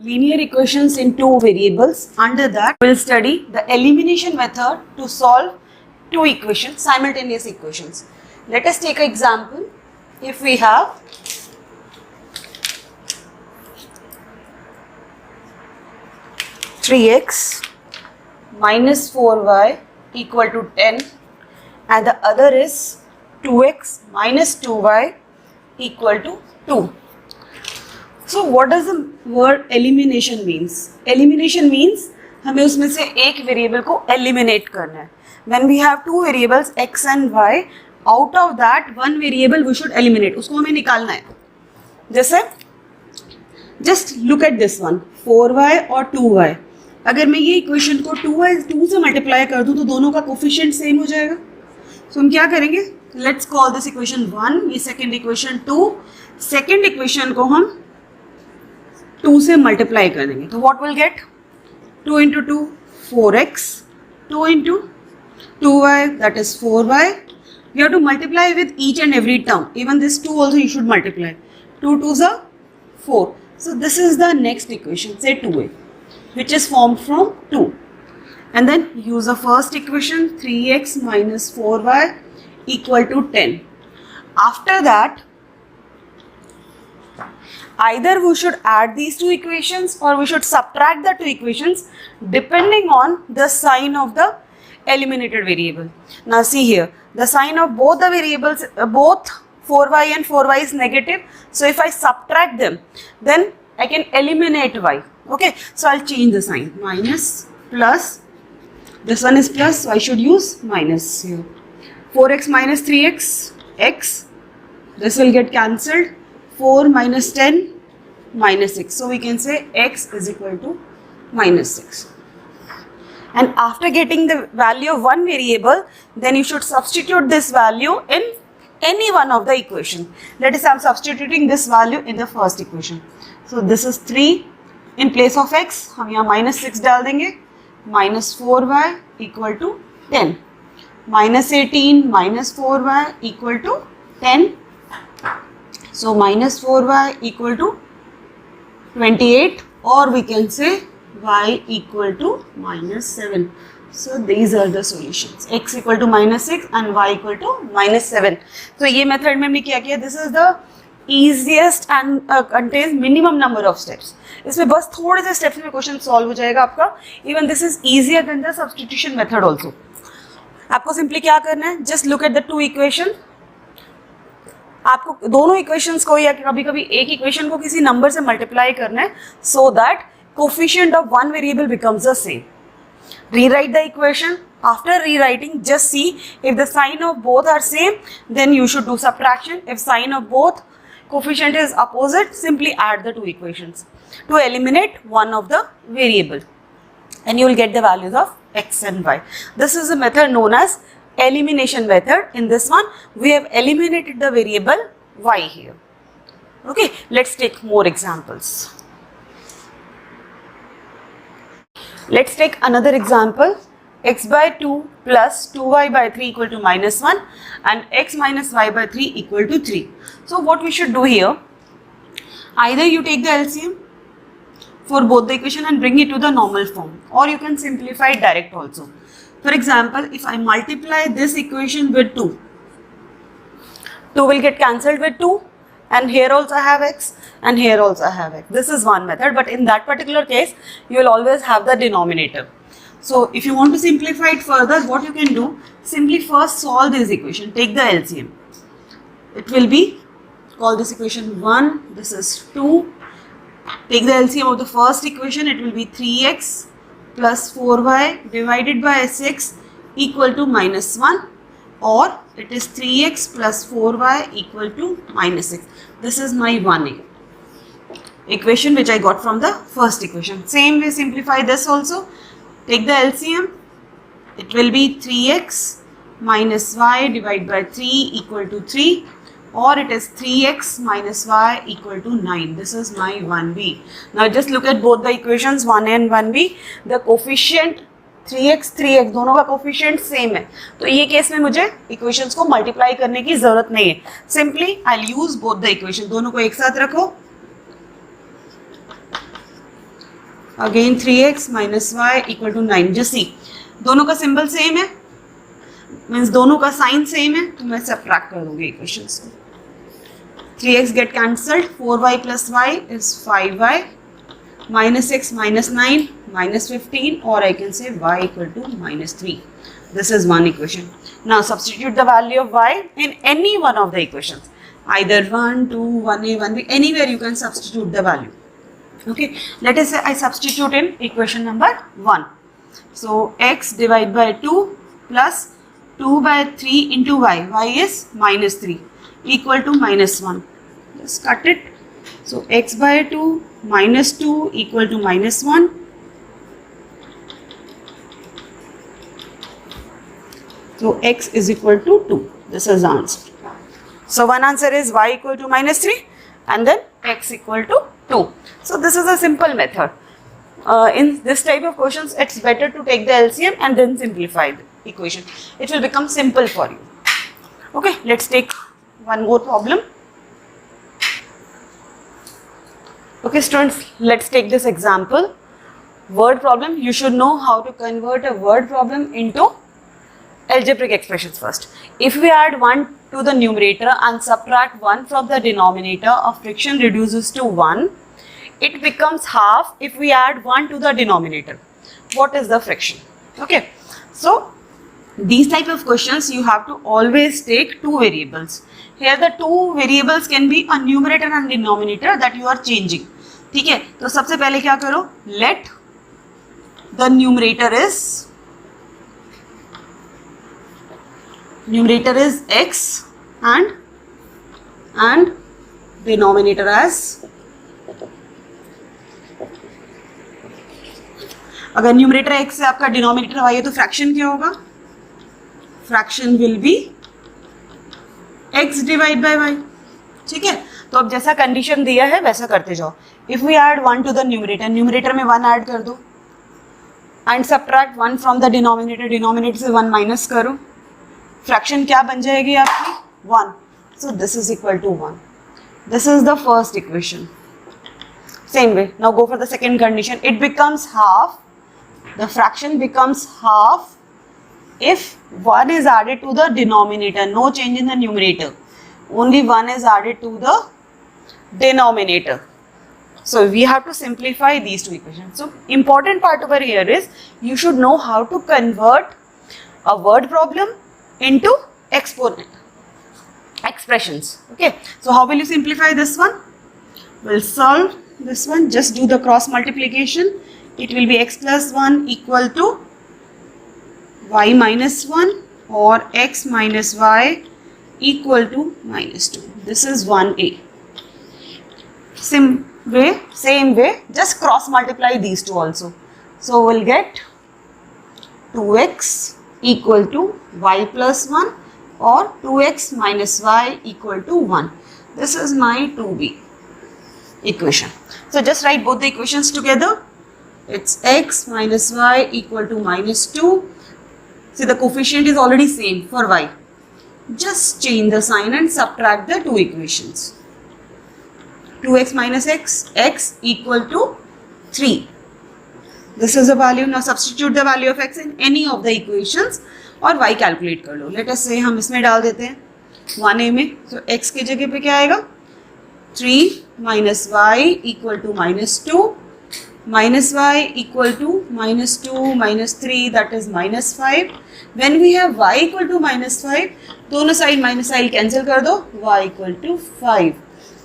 linear equations in two variables. Under that, we'll study the elimination method to solve two equations, simultaneous equations. Let us take an example. If we have three x minus 4y equal to 10 and the other is 2x minus 2y equal to 2. So what does the word elimination means? Elimination means हमें उसमें से एक variable को eliminate करना है. When we have two variables x and y, out of that one variable we should eliminate. उसको हमें निकालना है. जैसे just look at this one, 4y और 2y. अगर मैं ये इक्वेशन को 2 से मल्टीप्लाई कर दूं तो दोनों का कोफिशिएंट सेम हो जाएगा. So हम क्या करेंगे? Let's call this equation 1, ये सेकेंड इक्वेशन 2. सेकेंड इक्वेशन को हम 2 से मल्टीप्लाई कर देंगे तो what will get 2 into 2 4x 2 into 2y that is 4y. You have to multiply with each and every term, even this 2 also you should multiply. 2 2s are 4. So this is the next equation, say 2a, which is formed from 2, and then use the first equation 3x minus 4y equal to 10. After that, either we should add these two equations or we should subtract the two equations depending on the sign of the eliminated variable. Now see here, the sign of both the variables, both 4y and 4y is negative. So if I subtract them, then I can eliminate y. Okay, so I'll change the sign. Minus, plus, this one is plus, so I should use minus here. 4x minus 3x, x, this will get cancelled. 4 minus 10 minus 6. So we can say x is equal to minus 6. And after getting the value of one variable, then you should substitute this value in any one of the equation. Let us say I am substituting this value in the first equation. So this is 3. In place of x, हम यहाँ minus 6 डाल देंगे. Minus 4y equal to 10. Minus 18 minus 4y equal to 10. So minus 4y equal to 28, or we can say y equal to minus 7. So these are the solutions. X equal to minus 6 and y equal to minus 7. So ये method में हमने क्या किया? This is the easiest and contains minimum number of steps. इसमें बस थोड़े से steps में question solve हो जाएगा आपका. Even this is easier than the substitution method also. आपको simply क्या करना है? Just look at the two equations. आपको दोनों इक्वेशंस को या कभी कभी एक इक्वेशन को किसी नंबर से मल्टीप्लाई करना है so that coefficient of one variable becomes the same. Rewrite the equation. After rewriting just see if the sign of both are same then you should do subtraction. If sign of both coefficient is opposite simply add the two equations to eliminate one of the variable and you will get the values of x and y. This is a method known as elimination method. In this one we have eliminated the variable y here. Okay, let's take more examples. Let's take another example. X by 2 plus 2y by 3 equal to minus 1 and x minus y by 3 equal to 3. So what we should do here, either you take the LCM for both the equation and bring it to the normal form, or you can simplify it direct also. For example, if I multiply this equation with 2, 2 will get cancelled with 2, and here also I have x and here also I have x. This is one method, but in that particular case you will always have the denominator. So if you want to simplify it further, what you can do, simply first solve this equation, take the LCM. It will be, call this equation 1, this is 2. Take the LCM of the first equation, it will be 3x plus 4y divided by 6 equal to minus 1, or it is 3x plus 4y equal to minus 6. This is my 1a equation which I got from the first equation. Same way simplify this also. Take the LCM, it will be 3x minus y divided by 3 equal to 3, or it is 3x minus y equal to 9. This is my 1b. Now just look at both the equations 1a and 1b. The coefficient 3x 3x दोनों का coefficient same है, तो ये case में मुझे equations को multiply करने की जरूरत नहीं है. Simply I will use both the equation. दोनों को एक साथ रखो. Again 3x minus y equal to 9. Just see, दोनों का सिंबल सेम है, मीन्स दोनों का साइन सेम है, तो मैं सब्ट्रैक्ट कर दूंगी इक्वेशंस को. 3x get cancelled, 4y plus y is 5y, minus x minus 9 minus 15, or I can say y equal to minus 3. This is one equation. Now substitute the value of y in any one of the equations, either 1, 2, 1a, 1b, anywhere you can substitute the value. Okay, let us say I substitute in equation number 1. So x divided by 2 plus 2 by 3 into y, y is minus 3 equal to minus 1. Just cut it. So x by 2 minus 2 equal to minus 1. So x is equal to 2. This is the answer. So one answer is y equal to minus 3 and then x equal to 2. So this is a simple method. In this type of questions, it's better to take the LCM and then simplify the equation. It will become simple for you. Okay, let's take one more problem. Okay students, let's take this example. Word problem. You should know how to convert a word problem into algebraic expressions first. If we add 1 to the numerator and subtract 1 from the denominator, of friction reduces to 1. It becomes half if we add 1 to the denominator. What is the friction? Okay, so these type of questions you have to always take two variables. Here the two variables can be a numerator and denominator that you are changing. ठीक है, तो सबसे पहले क्या करो, let the numerator is x and denominator as, अगर numerator x से आपका डिनोमिनेटर y है तो फ्रैक्शन क्या होगा, fraction will be x divide by y. ठीक है, तो अब जैसा कंडीशन दिया है वैसा करते जाओ. If we add 1 to the numerator, numerator में 1 ऐड कर दो and subtract 1 from the denominator, denominator से 1 माइनस करो, फ्रैक्शन क्या बन जाएगी आपकी, 1. So this is equal to 1. This is the first equation. Same way, now go for the second condition. It becomes half, the fraction becomes half if 1 is added to the denominator, no change in the numerator, only 1 is added to the denominator. So we have to simplify these two equations. So important part over here is you should know how to convert a word problem into expressions. Okay, so how will you simplify this one? We'll solve this one, just do the cross multiplication. It will be x plus 1 equal to y minus 1 or x minus y equal to minus 2. This is 1a. Same way, just cross multiply these two also. So we'll get 2x equal to y plus 1 or 2x minus y equal to 1. This is my 2b equation. So just write both the equations together. It's x minus y equal to minus 2. See, the coefficient is already same for y. Just change the sign and subtract the two equations. 2x minus x, x equal to 3. This is the value. Now substitute the value of x in any of the equations और y calculate कर लो. Let us say हम इसमें डाल देते हैं 1a में. So x की जगह पे क्या आएगा, 3 minus y equal to minus 2, minus y equal to minus 2 minus 3, that is minus 5. When we have y equal to minus 5, दोनों साइड माइनस साइड कैंसिल कर दो, y equal to 5.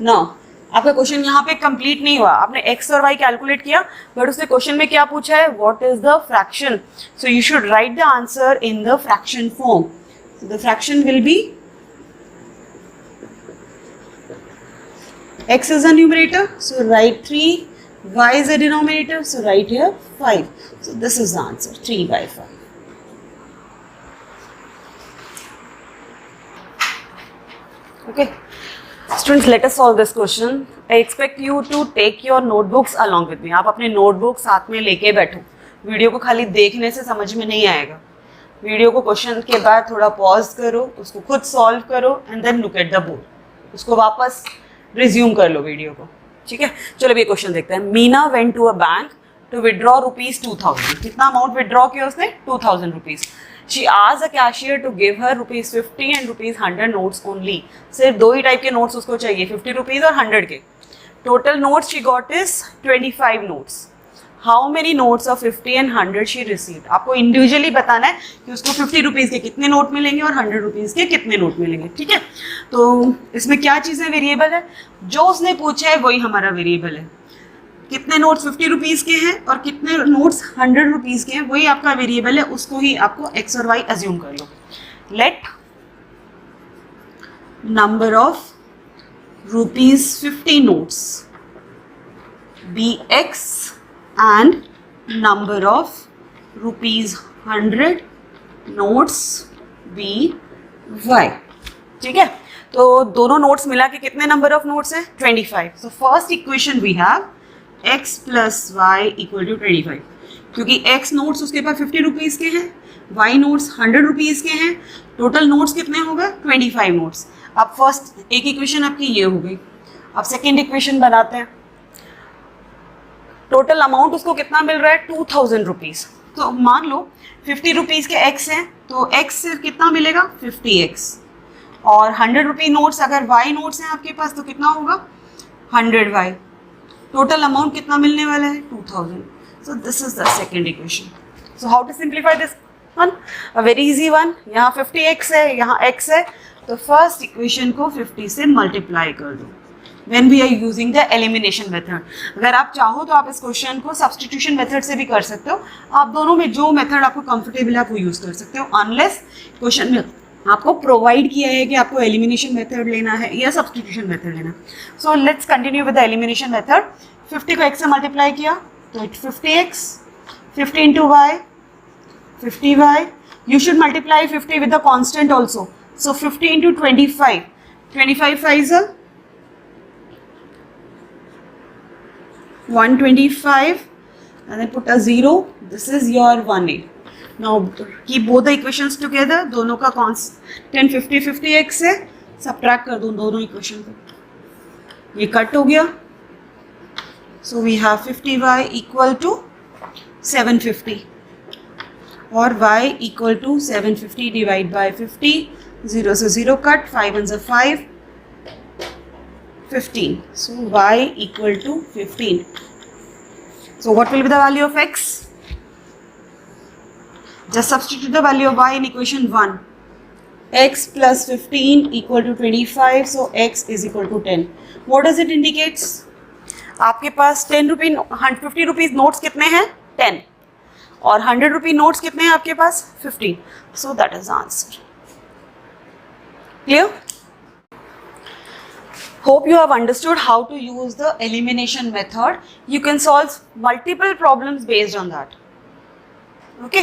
Now आपका question यहाँ पे कंप्लीट नहीं हुआ. आपने x और y कैलकुलेट किया, बट उसने क्वेश्चन में क्या पूछा है, what is the fraction. So you should write the answer in the fraction form. The fraction will be x is a numerator, so write 3, y is a denominator, so write here 5. So this is the answer, 3 by 5. Okay, students, let us solve this question. I expect you to take your notebooks along with me. आप अपने notebook साथ में लेके बैठो. Video को खाली देखने से समझ में नहीं आएगा. वीडियो को क्वेश्चन के बाद थोड़ा पॉज करो, उसको खुद सॉल्व करो and then look at the board. उसको वापस रिज्यूम कर लो वीडियो को. ठीक है, चलो ये क्वेश्चन देखते हैं. Meena went to a bank to withdraw rupees 2000. कितना amount withdraw किया उसने? 2000 rupees. She asked the cashier to give her rupees 50 and rupees 100 notes only. सिर्फ दो ही टाइप के नोट्स उसको चाहिए, 50 rupees और 100 के. Total notes she got is 25 notes. How many notes of 50 and 100 she received? आपको इंडिविजुअली बताना है कि उसको 50 रुपीज़ के कितने नोट मिलेंगे और 100 रुपीज़ के कितने नोट मिलेंगे. ठीक है, तो इसमें क्या चीज़ें वेरिएबल है? जो उसने पूछा है वही हमारा वेरिएबल है. कितने नोट्स 50 रुपीज़ के हैं और कितने नोट्स 100 रुपीज़ के हैं, वही आपका वेरिएबल है. उसको ही आपको एक्स और वाई अज्यूम कर लो. Let number of rupees 50 notes be X and number of rupees 100 notes be y. ठीक है, तो दोनों नोट्स मिला के कितने नंबर ऑफ नोट्स हैं? 25. So first equation we have x plus y equal to 25. क्योंकि x नोट्स उसके पास 50 रुपीज़ के हैं, y नोट्स 100 रुपीज़ के हैं, टोटल नोट्स कितने हो गए? 25 नोट्स. अब फर्स्ट एक इक्वेशन आपकी ये हो गई. अब सेकेंड इक्वेशन बनाते हैं. टोटल अमाउंट उसको कितना मिल रहा है? 2000 रुपीज़. तो मान लो 50 रुपीज़ के x हैं, तो x से कितना मिलेगा? 50x. और 100 रुपी नोट्स अगर y नोट्स हैं आपके पास तो कितना होगा? 100y. टोटल अमाउंट कितना मिलने वाला है? 2000. So this is the second equation. So how to simplify this one? A very easy one. यहाँ 50x है, यहाँ x है, तो फर्स्ट इक्वेशन को 50 से मल्टीप्लाई कर दो. When we are using the elimination method. अगर आप चाहो तो आप इस क्वेश्चन को सब्सटीट्यूशन मेथड से भी कर सकते हो. आप दोनों में जो मेथड आपको कंफर्टेबल है आप वो यूज कर सकते हो, अनलेस क्वेश्चन में आपको प्रोवाइड किया है कि आपको एलिमिनेशन मेथड लेना है या सब्सटीट्यूशन मेथड लेना. So let's continue with the elimination method. 50 को x से मल्टीप्लाई किया तो it 50x, 50 into y 50y. You should multiply 50 with the constant also. So 50 into 25, 25 5 125 and then put a 0. This is your 1a. Now keep both the equations together. दोनों का constant 50 50x है, subtract कर दो दोनों equation को. ये cut हो गया. So we have 50y equal to 750 और y equal to 750 divide by 50. 0 से 0 cut, 5 ones are 5. 15. So y equal to 15. So what will be the value of x? Just substitute the value of y in equation 1. X plus 15 equal to 25. So x is equal to 10. What does it indicates? आपके पास 50 rupees notes कितने हैं? 10. और 100 रुपी notes कितने हैं आपके पास? 15. So that is the answer. Clear? Hope you have understood how to use the elimination method. You can solve multiple problems based on that. Okay.